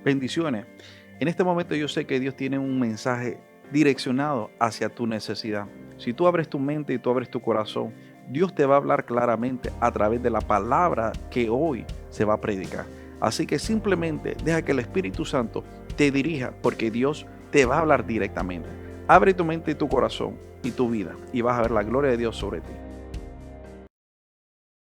Bendiciones. En este momento yo sé que Dios tiene un mensaje direccionado hacia tu necesidad. Si tú abres tu mente y tú abres tu corazón, Dios te va a hablar claramente a través de la palabra que hoy se va a predicar. Así que simplemente deja que el Espíritu Santo te dirija porque Dios te va a hablar directamente. Abre tu mente y tu corazón y tu vida y vas a ver la gloria de Dios sobre ti.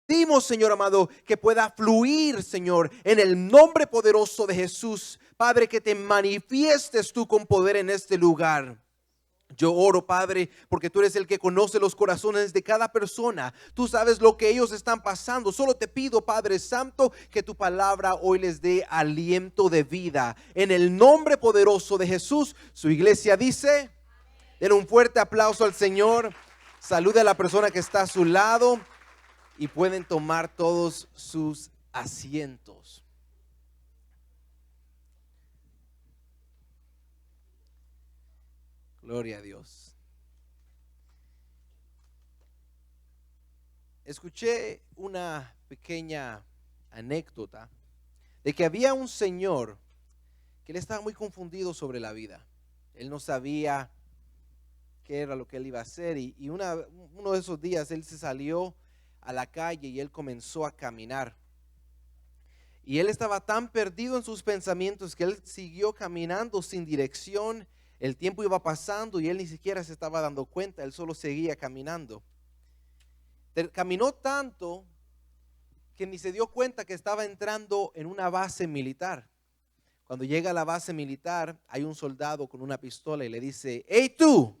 Pedimos, Señor amado, que pueda fluir, Señor, en el nombre poderoso de Jesús. Padre, que te manifiestes tú con poder en este lugar. Yo oro, Padre, porque tú eres el que conoce los corazones de cada persona. Tú sabes lo que ellos están pasando. Solo te pido, Padre Santo, que tu palabra hoy les dé aliento de vida. En el nombre poderoso de Jesús, su iglesia dice, den un fuerte aplauso al Señor. Salude a la persona que está a su lado y pueden tomar todos sus asientos. Gloria a Dios. Escuché una pequeña anécdota de que había un señor que él estaba muy confundido sobre la vida. Él no sabía qué era lo que él iba a hacer y uno de esos días él se salió a la calle y él comenzó a caminar. Y él estaba tan perdido en sus pensamientos que él siguió caminando sin dirección. El tiempo iba pasando y él ni siquiera se estaba dando cuenta, él solo seguía caminando. Caminó tanto que ni se dio cuenta que estaba entrando en una base militar. Cuando llega a la base militar, hay un soldado con una pistola y le dice: hey tú,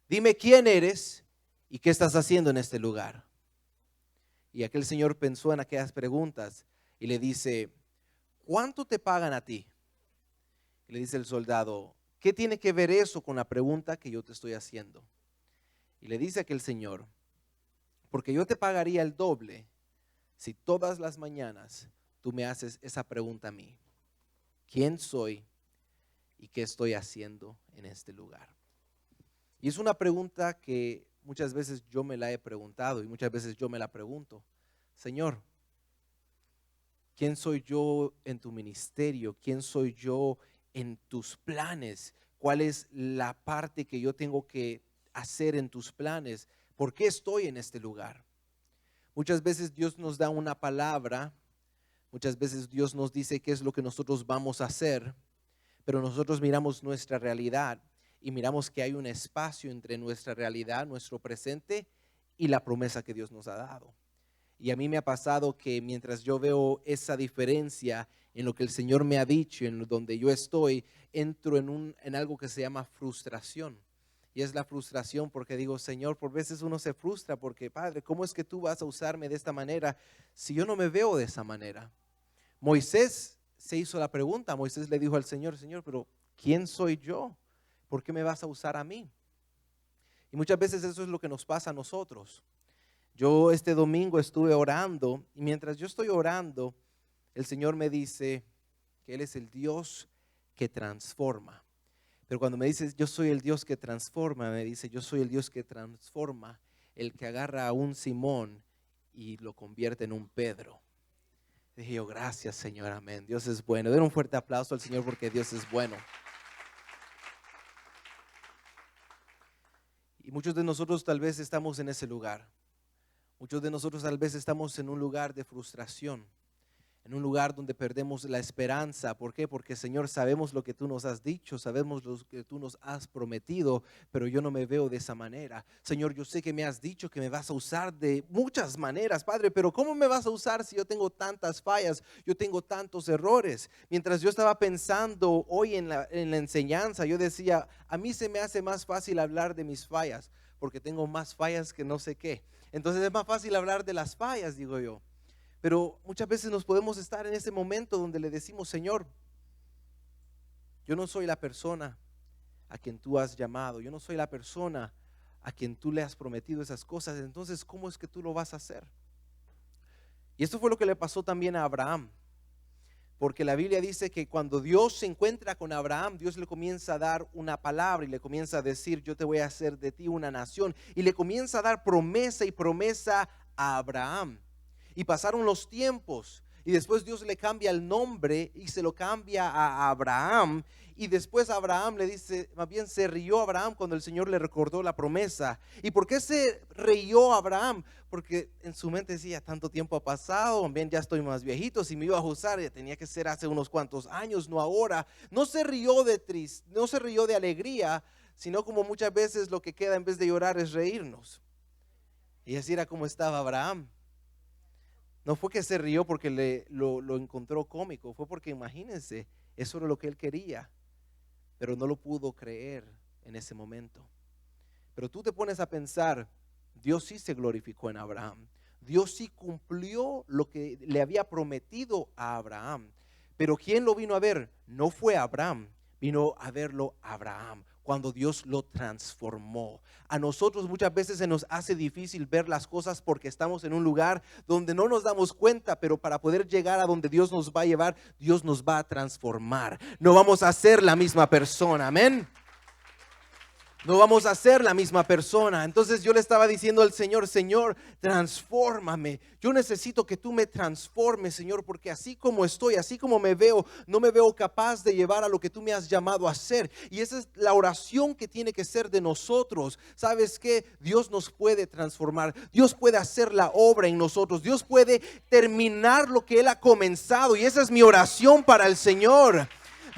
dime quién eres y qué estás haciendo en este lugar. Y aquel señor pensó en aquellas preguntas y le dice: ¿cuánto te pagan a ti? Y le dice el soldado: ¿qué tiene que ver eso con la pregunta que yo te estoy haciendo? Y le dice aquel señor: porque yo te pagaría el doble si todas las mañanas tú me haces esa pregunta a mí: ¿quién soy y qué estoy haciendo en este lugar? Y es una pregunta que muchas veces yo me la he preguntado y muchas veces yo me la pregunto: Señor, ¿quién soy yo en tu ministerio? ¿Quién soy yo en tus planes? ¿Cuál es la parte que yo tengo que hacer en tus planes? ¿Por qué estoy en este lugar? Muchas veces Dios nos da una palabra, muchas veces Dios nos dice qué es lo que nosotros vamos a hacer, pero nosotros miramos nuestra realidad y miramos que hay un espacio entre nuestra realidad, nuestro presente y la promesa que Dios nos ha dado. Y a mí me ha pasado que mientras yo veo esa diferencia en lo que el Señor me ha dicho, en donde yo estoy, entro en algo que se llama frustración. Y es la frustración porque digo: Señor, por veces uno se frustra porque, Padre, ¿cómo es que tú vas a usarme de esta manera si yo no me veo de esa manera? Moisés se hizo la pregunta. Moisés le dijo al Señor: Señor, pero ¿quién soy yo? ¿Por qué me vas a usar a mí? Y muchas veces eso es lo que nos pasa a nosotros. Yo este domingo estuve orando y mientras yo estoy orando, el Señor me dice que Él es el Dios que transforma. Pero cuando me dice yo soy el Dios que transforma, me dice yo soy el Dios que transforma, el que agarra a un Simón y lo convierte en un Pedro. Dije yo: gracias, Señor, amén. Dios es bueno. Den un fuerte aplauso al Señor porque Dios es bueno. Y muchos de nosotros tal vez estamos en ese lugar. Muchos de nosotros tal vez estamos en un lugar de frustración, en un lugar donde perdemos la esperanza. ¿Por qué? Porque, Señor, sabemos lo que tú nos has dicho, sabemos lo que tú nos has prometido, pero yo no me veo de esa manera. Señor, yo sé que me has dicho que me vas a usar de muchas maneras, Padre, pero ¿cómo me vas a usar si yo tengo tantas fallas, yo tengo tantos errores? Mientras yo estaba pensando hoy en la enseñanza, yo decía: a mí se me hace más fácil hablar de mis fallas, porque tengo más fallas que no sé qué. Entonces es más fácil hablar de las fallas, digo yo. Pero muchas veces nos podemos estar en ese momento donde le decimos: Señor, yo no soy la persona a quien tú has llamado, yo no soy la persona a quien tú le has prometido esas cosas. Entonces, ¿cómo es que tú lo vas a hacer? Y esto fue lo que le pasó también a Abraham, porque la Biblia dice que cuando Dios se encuentra con Abraham, Dios le comienza a dar una palabra y le comienza a decir: yo te voy a hacer de ti una nación, y le comienza a dar promesa y promesa a Abraham. Y pasaron los tiempos y después Dios le cambia el nombre y se lo cambia a Abraham. Y después Abraham le dice, más bien se rió Abraham cuando el Señor le recordó la promesa. ¿Y por qué se rió Abraham? Porque en su mente decía, tanto tiempo ha pasado, también ya estoy más viejito, si me iba a usar ya tenía que ser hace unos cuantos años, no ahora. No se rió de no se rió de alegría, sino como muchas veces lo que queda en vez de llorar es reírnos. Y así era como estaba Abraham. No fue que se rió porque lo encontró cómico, fue porque imagínense, eso era lo que él quería, pero no lo pudo creer en ese momento. Pero tú te pones a pensar, Dios sí se glorificó en Abraham. Dios sí cumplió lo que le había prometido a Abraham. Pero ¿quién lo vino a ver? No fue Abraham, vino a verlo Abraham cuando Dios lo transformó. A nosotros muchas veces se nos hace difícil ver las cosas porque estamos en un lugar donde no nos damos cuenta, pero para poder llegar a donde Dios nos va a llevar, Dios nos va a transformar. No vamos a ser la misma persona, amén. No vamos a ser la misma persona. Entonces yo le estaba diciendo al Señor, Señor, transfórmame. Yo necesito que tú me transformes, Señor, porque así como estoy, así como me veo, no me veo capaz de llevar a lo que tú me has llamado a hacer. Y esa es la oración que tiene que ser de nosotros. ¿Sabes qué? Dios nos puede transformar. Dios puede hacer la obra en nosotros. Dios puede terminar lo que Él ha comenzado. Y esa es mi oración para el Señor.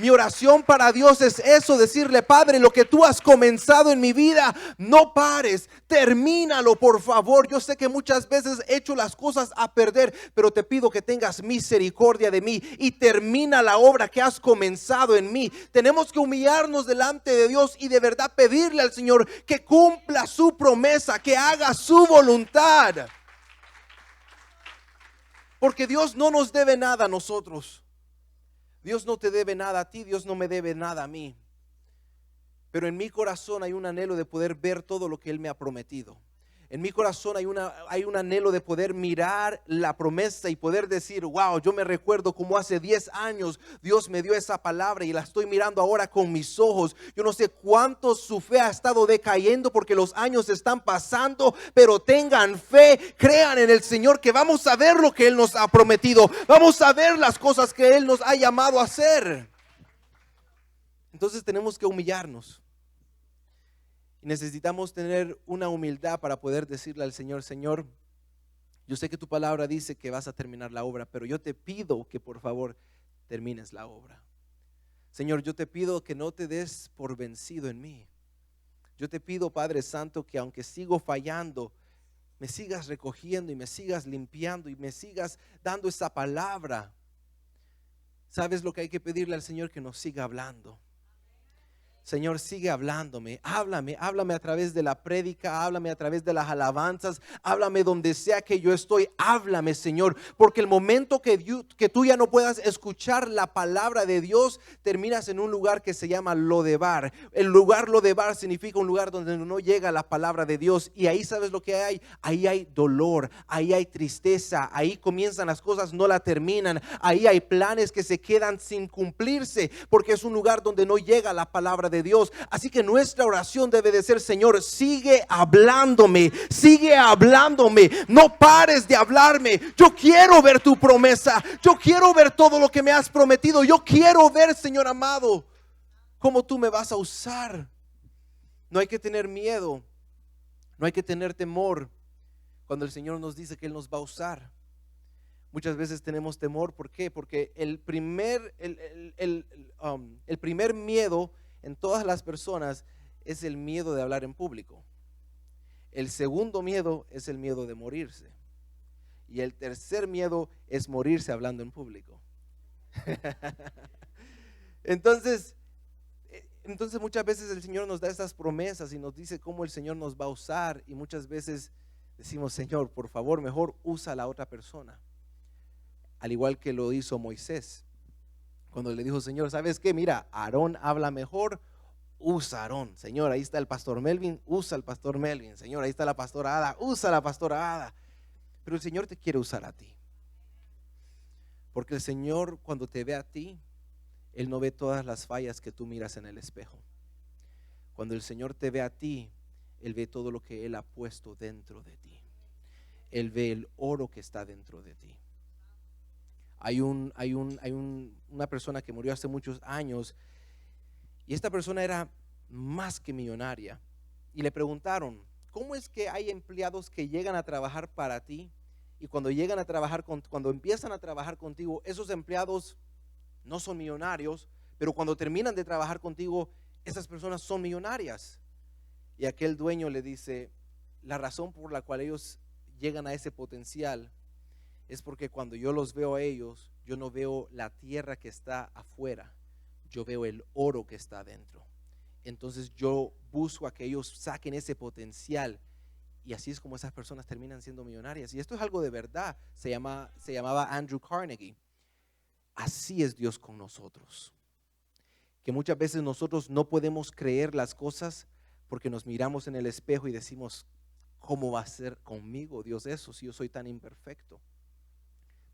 Mi oración para Dios es eso, decirle, Padre, lo que tú has comenzado en mi vida, no pares, termínalo, por favor. Yo sé que muchas veces he hecho las cosas a perder, pero te pido que tengas misericordia de mí y termina la obra que has comenzado en mí. Tenemos que humillarnos delante de Dios y de verdad pedirle al Señor que cumpla su promesa, que haga su voluntad. Porque Dios no nos debe nada a nosotros. Dios no te debe nada a ti, Dios no me debe nada a mí. Pero en mi corazón hay un anhelo de poder ver todo lo que Él me ha prometido. En mi corazón hay un anhelo de poder mirar la promesa y poder decir, wow, yo me recuerdo como hace 10 años Dios me dio esa palabra y la estoy mirando ahora con mis ojos. Yo no sé cuánto su fe ha estado decayendo porque los años están pasando, pero tengan fe, crean en el Señor que vamos a ver lo que Él nos ha prometido. Vamos a ver las cosas que Él nos ha llamado a hacer. Entonces tenemos que humillarnos. Y necesitamos tener una humildad para poder decirle al Señor, Señor, yo sé que tu palabra dice que vas a terminar la obra, pero yo te pido que por favor termines la obra. Señor, yo te pido que no te des por vencido en mí. Yo te pido, Padre Santo, que aunque sigo fallando, me sigas recogiendo y me sigas limpiando y me sigas dando esa palabra. ¿Sabes lo que hay que pedirle al Señor? Que nos siga hablando. Señor, sigue hablándome, háblame a través de la prédica, háblame a través de las alabanzas, háblame donde sea que yo estoy, háblame, Señor, porque el momento que tú ya no puedas escuchar la palabra de Dios, terminas en un lugar que se llama Lodebar. El lugar Lodebar significa un lugar donde no llega la palabra de Dios, y ahí sabes lo que hay, ahí hay dolor, ahí hay tristeza, ahí comienzan las cosas, no la terminan, ahí hay planes que se quedan sin cumplirse, porque es un lugar donde no llega la palabra de Dios. Así que nuestra oración debe de ser, Señor, sigue hablándome, no pares de hablarme. Yo quiero ver tu promesa, yo quiero ver todo lo que me has prometido, yo quiero ver, Señor amado, cómo tú me vas a usar. No hay que tener miedo, no hay que tener temor cuando el Señor nos dice que Él nos va a usar. Muchas veces tenemos temor, ¿por qué? Porque el primer miedo en todas las personas es el miedo de hablar en público. El segundo miedo es el miedo de morirse. Y el tercer miedo es morirse hablando en público. Entonces muchas veces el Señor nos da estas promesas y nos dice cómo el Señor nos va a usar. Y muchas veces decimos, Señor, por favor, mejor usa a la otra persona. Al igual que lo hizo Moisés. Cuando le dijo, Señor, ¿sabes qué? Mira, Aarón habla mejor, usa a Aarón. Señor, ahí está el pastor Melvin, usa al pastor Melvin. Señor, ahí está la pastora Ada, usa a la pastora Ada. Pero el Señor te quiere usar a ti. Porque el Señor, cuando te ve a ti, Él no ve todas las fallas que tú miras en el espejo. Cuando el Señor te ve a ti, Él ve todo lo que Él ha puesto dentro de ti. Él ve el oro que está dentro de ti. Una persona que murió hace muchos años y esta persona era más que millonaria. Y le preguntaron, ¿cómo es que hay empleados que llegan a trabajar para ti y cuando empiezan a trabajar contigo, esos empleados no son millonarios, pero cuando terminan de trabajar contigo, esas personas son millonarias? Y aquel dueño le dice, la razón por la cual ellos llegan a ese potencial es porque cuando yo los veo a ellos, yo no veo la tierra que está afuera, yo veo el oro que está adentro. Entonces yo busco a que ellos saquen ese potencial y así es como esas personas terminan siendo millonarias. Y esto es algo de verdad. Se llamaba Andrew Carnegie. Así es Dios con nosotros, que muchas veces nosotros no podemos creer las cosas porque nos miramos en el espejo y decimos, ¿cómo va a ser conmigo Dios eso si yo soy tan imperfecto?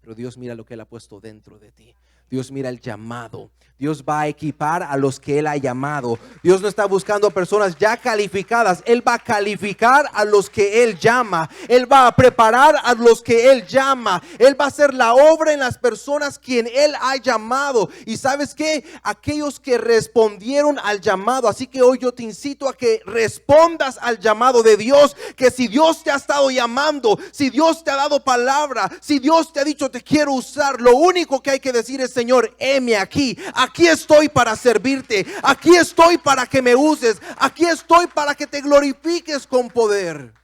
Pero Dios mira lo que Él ha puesto dentro de ti. Dios mira el llamado. Dios va a equipar a los que Él ha llamado. Dios no está buscando personas ya calificadas. Él va a calificar a los que Él llama. Él va a preparar a los que Él llama. Él va a hacer la obra en las personas quien Él ha llamado. Y ¿sabes qué? Aquellos que respondieron al llamado. Así que hoy yo te incito a que respondas al llamado de Dios. Que si Dios te ha estado llamando, si Dios te ha dado palabra, si Dios te ha dicho te quiero usar, lo único que hay que decir es, Señor, heme aquí. Aquí estoy para servirte. Aquí estoy para que me uses. Aquí estoy para que te glorifiques con poder.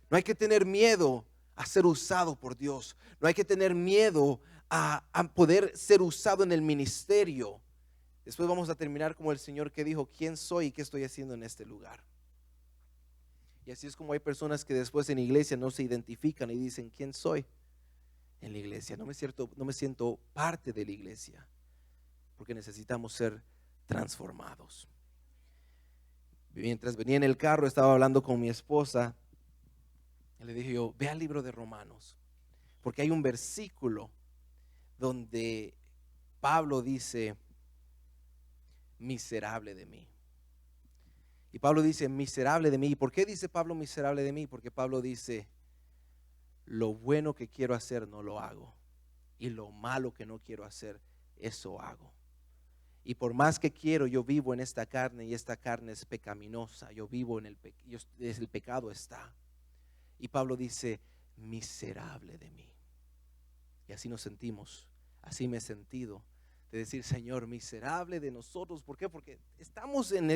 No hay que tener miedo a ser usado por Dios. No hay que tener miedo a poder ser usado en el ministerio. Después vamos a terminar como el Señor que dijo, ¿quién soy y qué estoy haciendo en este lugar? Y así es como hay personas que después en iglesia no se identifican y dicen, ¿quién soy en la iglesia? No me siento parte de la iglesia, porque necesitamos ser transformados. Mientras venía en el carro estaba hablando con mi esposa y le dije yo, ve al libro de Romanos, porque hay un versículo donde Pablo dice, miserable de mí. Y Pablo dice, miserable de mí. ¿Y por qué dice Pablo miserable de mí? Porque Pablo dice, lo bueno que quiero hacer no lo hago, y lo malo que no quiero hacer, eso hago. Y por más que quiero, yo vivo en esta carne y esta carne es pecaminosa. Yo vivo en el pecado está. Y Pablo dice, miserable de mí. Y así nos sentimos, así me he sentido. De decir, Señor, miserable de nosotros. ¿Por qué? Porque estamos en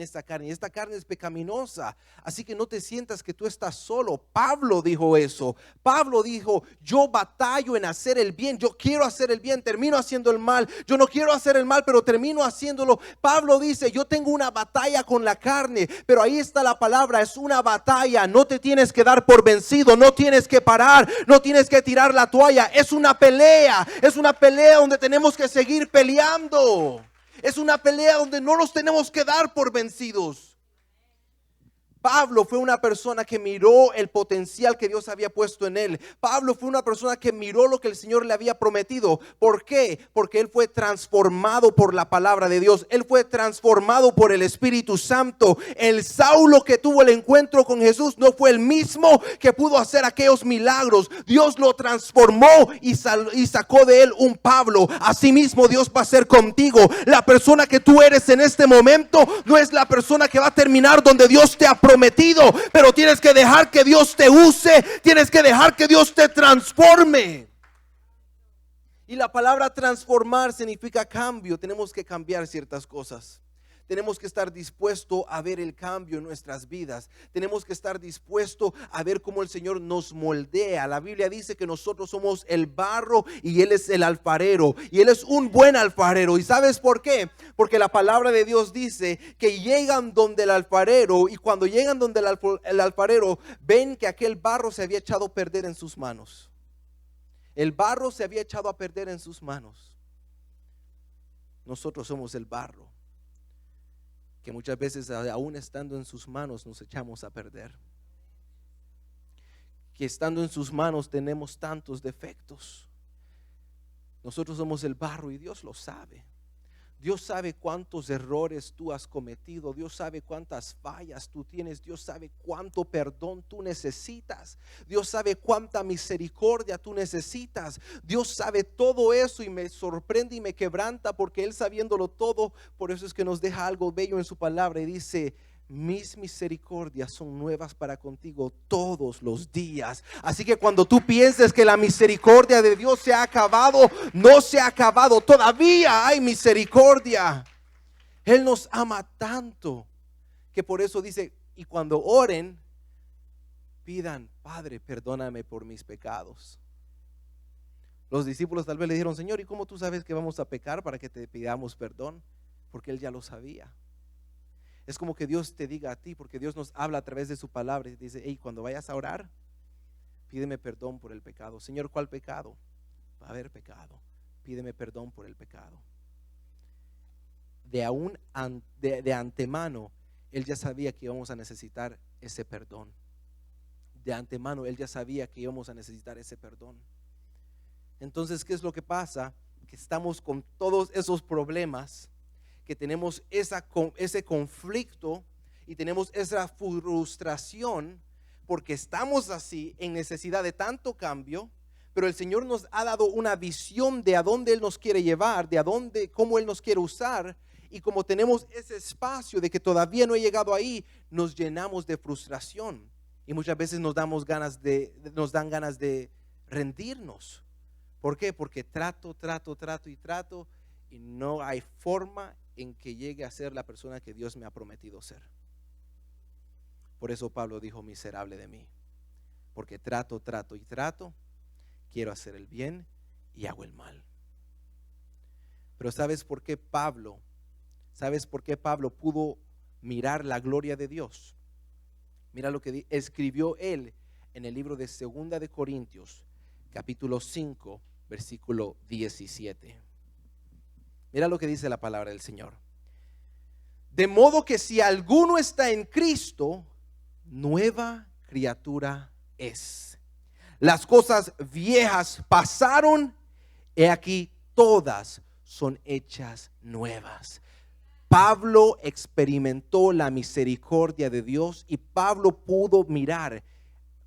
esta carne y esta carne es pecaminosa. Así que no te sientas que tú estás solo. Pablo dijo eso. Pablo dijo, yo batallo en hacer el bien. Yo quiero hacer el bien, termino haciendo el mal. Yo no quiero hacer el mal, pero termino haciéndolo. Pablo dice, yo tengo una batalla con la carne. Pero ahí está la palabra, es una batalla. No te tienes que dar por vencido. No tienes que parar. No tienes que tirar la toalla. Es una pelea. Es una pelea donde tenemos que seguir peleando. Es una pelea donde no nos tenemos que dar por vencidos. Pablo fue una persona que miró el potencial que Dios había puesto en él. Pablo fue una persona que miró lo que el Señor le había prometido. ¿Por qué? Porque él fue transformado por la palabra de Dios. Él fue transformado por el Espíritu Santo. El Saulo que tuvo el encuentro con Jesús no fue el mismo que pudo hacer aquellos milagros. Dios lo transformó y sacó de él un Pablo. Asimismo Dios va a ser contigo. La persona que tú eres en este momento no es la persona que va a terminar donde Dios te ha prometido, pero tienes que dejar que Dios te use, tienes que dejar que Dios te transforme. Y la palabra transformar significa cambio. Tenemos que cambiar ciertas cosas. Tenemos que estar dispuestos a ver el cambio en nuestras vidas. Tenemos que estar dispuestos a ver cómo el Señor nos moldea. La Biblia dice que nosotros somos el barro y Él es el alfarero. Y Él es un buen alfarero. ¿Y sabes por qué? Porque la palabra de Dios dice que llegan donde el alfarero. Y cuando llegan donde el alfarero, ven que aquel barro se había echado a perder en sus manos. El barro se había echado a perder en sus manos. Nosotros somos el barro, que muchas veces aún estando en sus manos nos echamos a perder. Que estando en sus manos tenemos tantos defectos. Nosotros somos el barro y Dios lo sabe. Dios sabe cuántos errores tú has cometido. Dios sabe cuántas fallas tú tienes. Dios sabe cuánto perdón tú necesitas. Dios sabe cuánta misericordia tú necesitas. Dios sabe todo eso y me sorprende y me quebranta porque Él sabiéndolo todo, por eso es que nos deja algo bello en su palabra y dice: mis misericordias son nuevas para contigo todos los días. Así que cuando tú pienses que la misericordia de Dios se ha acabado, no se ha acabado, todavía hay misericordia. Él nos ama tanto que por eso dice, y cuando oren, pidan: Padre, perdóname por mis pecados. Los discípulos tal vez le dijeron: Señor, ¿y cómo tú sabes que vamos a pecar para que te pidamos perdón? Porque Él ya lo sabía. Es como que Dios te diga a ti, porque Dios nos habla a través de su palabra y dice: hey, cuando vayas a orar, pídeme perdón por el pecado. Señor, ¿cuál pecado? Va a haber pecado. Pídeme perdón por el pecado. De antemano, Él ya sabía que íbamos a necesitar ese perdón. De antemano, Él ya sabía que íbamos a necesitar ese perdón. Entonces, ¿qué es lo que pasa? Que estamos con todos esos problemas, que tenemos ese conflicto y tenemos esa frustración porque estamos así en necesidad de tanto cambio, pero el Señor nos ha dado una visión de a dónde Él nos quiere llevar, de a dónde, cómo Él nos quiere usar, y como tenemos ese espacio de que todavía no he llegado ahí, nos llenamos de frustración y muchas veces nos dan ganas de rendirnos. ¿Por qué? Porque trato y no hay forma en que llegue a ser la persona que Dios me ha prometido ser. Por eso Pablo dijo: miserable de mí, porque trato, quiero hacer el bien y hago el mal. Pero ¿sabes por qué Pablo pudo mirar la gloria de Dios? Mira lo que escribió él en el libro de 2 de Corintios, capítulo 5, versículo 17. Mira lo que dice la palabra del Señor. De modo que si alguno está en Cristo, nueva criatura es. Las cosas viejas pasaron, he aquí todas son hechas nuevas. Pablo experimentó la misericordia de Dios y Pablo pudo mirar: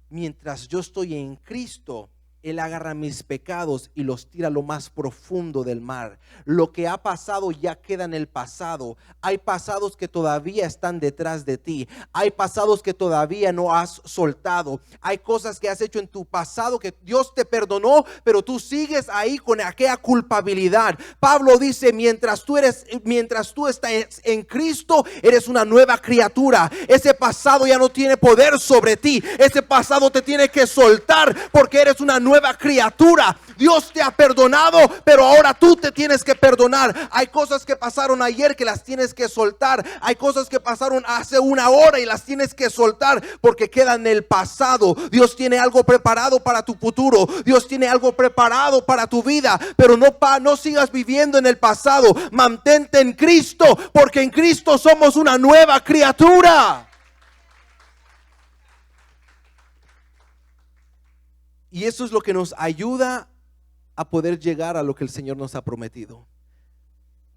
mientras yo estoy en Cristo, Él agarra mis pecados y los tira a lo más profundo del mar. Lo que ha pasado ya queda en el pasado. Hay pasados que todavía están detrás de ti. Hay pasados que todavía no has soltado. Hay cosas que has hecho en tu pasado que Dios te perdonó, pero tú sigues ahí con aquella culpabilidad. Pablo dice: mientras tú estás en Cristo, eres una nueva criatura. Ese pasado ya no tiene poder sobre ti. Ese pasado te tiene que soltar porque eres una nueva criatura. Dios te ha perdonado, pero ahora tú te tienes que perdonar. Hay cosas que pasaron ayer que las tienes que soltar. Hay cosas que pasaron hace una hora y las tienes que soltar porque quedan en el pasado. Dios tiene algo preparado para tu futuro. Dios tiene algo preparado para tu vida, pero no sigas viviendo en el pasado. Mantente en Cristo, porque en Cristo somos una nueva criatura. Y eso es lo que nos ayuda a poder llegar a lo que el Señor nos ha prometido.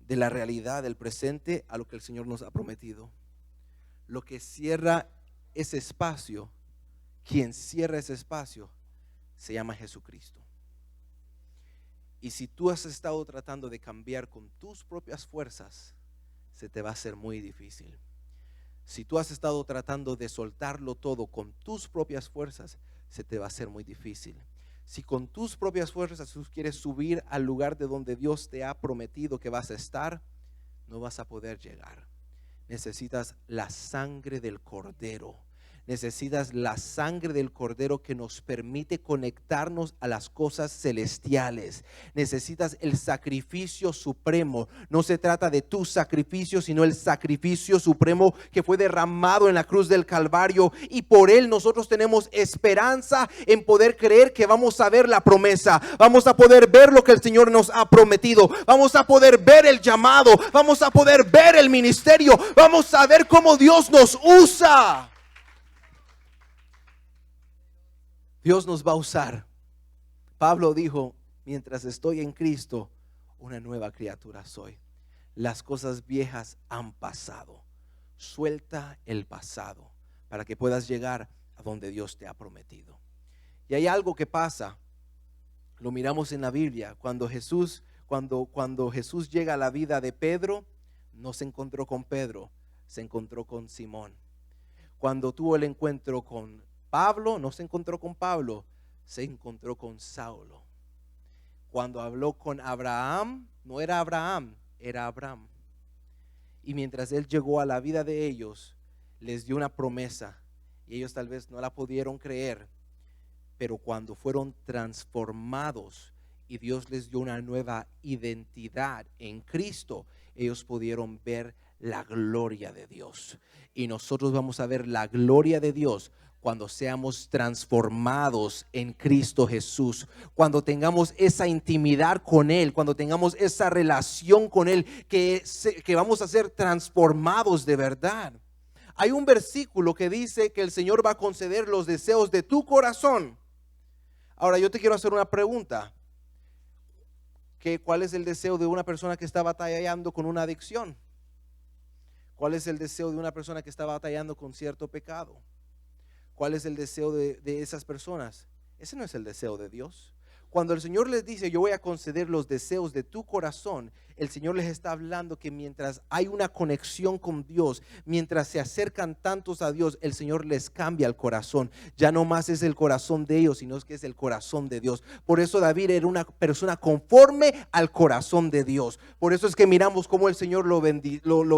De la realidad del presente a lo que el Señor nos ha prometido. Lo que cierra ese espacio, quien cierra ese espacio, se llama Jesucristo. Y si tú has estado tratando de cambiar con tus propias fuerzas, se te va a hacer muy difícil. Si tú has estado tratando de soltarlo todo con tus propias fuerzas, se te va a hacer muy difícil. Si con tus propias fuerzas tú quieres subir al lugar de donde Dios te ha prometido que vas a estar, no vas a poder llegar. Necesitas la sangre del Cordero. Necesitas la sangre del Cordero que nos permite conectarnos a las cosas celestiales. Necesitas el sacrificio supremo. No se trata de tu sacrificio, sino el sacrificio supremo que fue derramado en la cruz del Calvario. Y por él nosotros tenemos esperanza en poder creer que vamos a ver la promesa. Vamos a poder ver lo que el Señor nos ha prometido. Vamos a poder ver el llamado. Vamos a poder ver el ministerio. Vamos a ver cómo Dios nos usa. Dios nos va a usar. Pablo dijo: mientras estoy en Cristo, una nueva criatura soy. las cosas viejas han pasado. Suelta el pasado para que puedas llegar a donde Dios te ha prometido. Y hay algo que pasa, lo miramos en la Biblia, cuando Jesús llega a la vida de Pedro, no se encontró con Pedro, se encontró con Simón. Cuando tuvo el encuentro con Pablo, no se encontró con Pablo, se encontró con Saulo. Cuando habló con Abraham, no era Abraham, era Abraham. Y mientras él llegó a la vida de ellos, les dio una promesa y ellos tal vez no la pudieron creer, pero cuando fueron transformados y Dios les dio una nueva identidad en Cristo, ellos pudieron ver la gloria de Dios. Y nosotros vamos a ver la gloria de Dios cuando seamos transformados en Cristo Jesús, cuando tengamos esa intimidad con Él, cuando tengamos esa relación con Él, que vamos a ser transformados de verdad. Hay un versículo que dice que el Señor va a conceder los deseos de tu corazón. Ahora yo te quiero hacer una pregunta. ¿Cuál es el deseo de una persona que está batallando con una adicción? ¿Cuál es el deseo de una persona que está batallando con cierto pecado? ¿Cuál es el deseo de esas personas? Ese no es el deseo de Dios. Cuando el Señor les dice, yo voy a conceder los deseos de tu corazón, el Señor les está hablando que mientras hay una conexión con Dios, mientras se acercan tantos a Dios, el Señor les cambia el corazón. Ya no más es el corazón de ellos, sino que es el corazón de Dios. Por eso David era una persona conforme al corazón de Dios. Por eso es que miramos cómo el Señor lo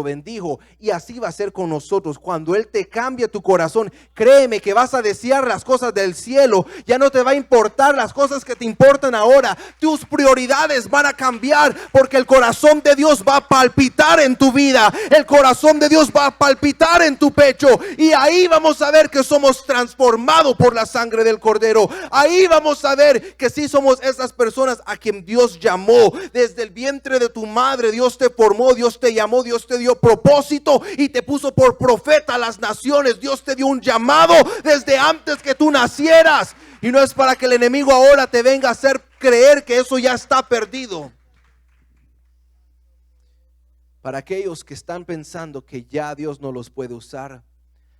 bendijo. Y así va a ser con nosotros. Cuando Él te cambia tu corazón, créeme que vas a desear las cosas del cielo. Ya no te va a importar las cosas que te importan ahora. Tus prioridades van a cambiar porque el corazón de Dios va a palpitar en tu vida. El corazón de Dios va a palpitar en tu pecho. Y ahí vamos a ver que somos transformados por la sangre del Cordero. Ahí vamos a ver que sí somos esas personas a quien Dios llamó. Desde el vientre de tu madre Dios te formó, Dios te llamó, Dios te dio propósito y te puso por profeta a las naciones. Dios te dio un llamado desde antes que tú nacieras. Y no es para que el enemigo ahora te venga a hacer creer que eso ya está perdido. Para aquellos que están pensando que ya Dios no los puede usar,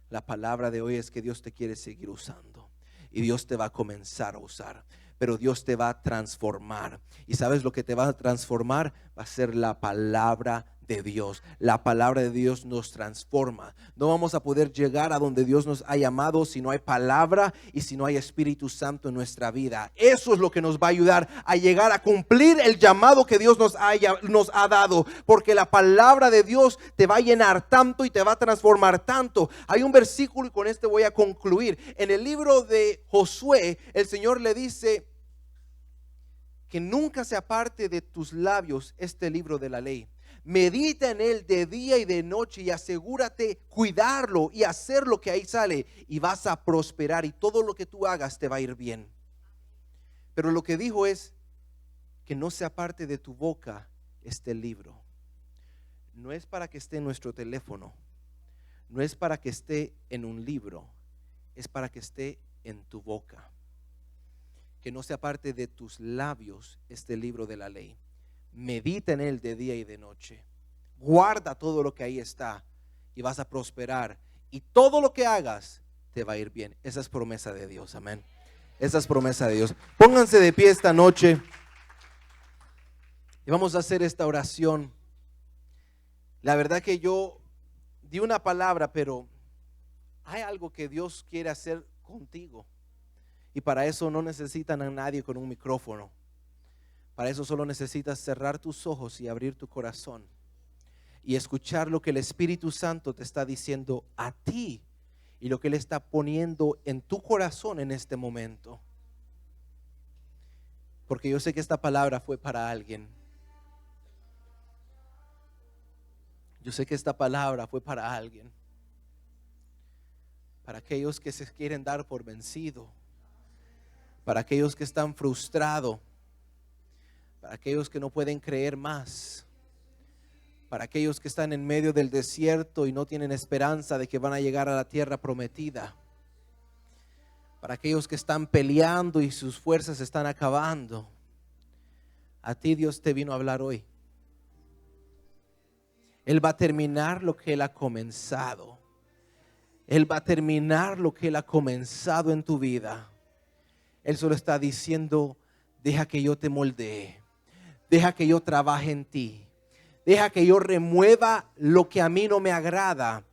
la palabra de hoy es que Dios te quiere seguir usando. Y Dios te va a comenzar a usar. Pero Dios te va a transformar. ¿Y sabes lo que te va a transformar? Va a ser la palabra de Dios. La palabra de Dios nos transforma. No vamos a poder llegar a donde Dios nos ha llamado si no hay palabra y si no hay Espíritu Santo en nuestra vida. Eso es lo que nos va a ayudar a llegar a cumplir el llamado que Dios nos ha dado. Porque la palabra de Dios te va a llenar tanto y te va a transformar tanto. Hay un versículo y con este voy a concluir. En el libro de Josué, el Señor le dice que nunca se aparte de tus labios este libro de la ley. Medita en él de día y de noche y asegúrate cuidarlo y hacer lo que ahí sale y vas a prosperar y todo lo que tú hagas te va a ir bien. Pero lo que dijo es que no se aparte de tu boca este libro. No es para que esté en nuestro teléfono, no es para que esté en un libro, es para que esté en tu boca. Que no se aparte de tus labios este libro de la ley. Medita en él de día y de noche. Guarda todo lo que ahí está y vas a prosperar. Y todo lo que hagas te va a ir bien. Esa es promesa de Dios, amén. Esa es promesa de Dios. Pónganse de pie esta noche y vamos a hacer esta oración. La verdad que yo di una palabra, pero hay algo que Dios quiere hacer contigo. Y para eso no necesitan a nadie con un micrófono. Para eso solo necesitas cerrar tus ojos y abrir tu corazón y escuchar lo que el Espíritu Santo te está diciendo a ti y lo que Él está poniendo en tu corazón en este momento. Porque yo sé que esta palabra fue para alguien. Yo sé que esta palabra fue para alguien. Para aquellos que se quieren dar por vencido. Para aquellos que están frustrados. Para aquellos que no pueden creer más. Para aquellos que están en medio del desierto y no tienen esperanza de que van a llegar a la tierra prometida. Para aquellos que están peleando y sus fuerzas se están acabando. A ti Dios te vino a hablar hoy. Él va a terminar lo que Él ha comenzado. Él va a terminar lo que Él ha comenzado en tu vida. Él solo está diciendo, deja que yo te moldee. Deja que yo trabaje en ti. Deja que yo remueva lo que a mí no me agrada.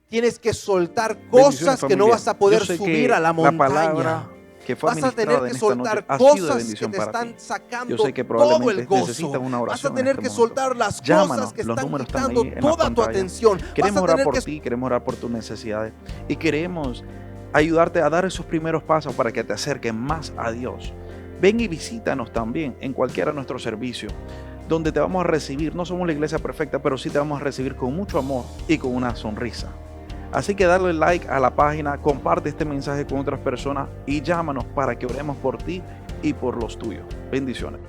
Tienes que soltar cosas que no familia. vas a poder Yo sé subir que a la la montaña. palabra que fue Vas a tener administrada que en esta noche soltar ha sido de cosas que bendición te para están ti. sacando Yo sé que todo el probablemente gozo. necesitas una Vas oración a tener en que este momento. soltar las Llámanos, cosas que los están números están quitando ahí en la toda tu pantalla. atención. Queremos Vas a orar tener por que ti, queremos orar por tus necesidades y queremos ayudarte a dar esos primeros pasos para que te acerques más a Dios. Ven y visítanos también en cualquiera de nuestros servicios, donde te vamos a recibir. No somos la iglesia perfecta, pero sí te vamos a recibir con mucho amor y con una sonrisa. Así que dale like a la página, comparte este mensaje con otras personas y llámanos para que oremos por ti y por los tuyos. Bendiciones.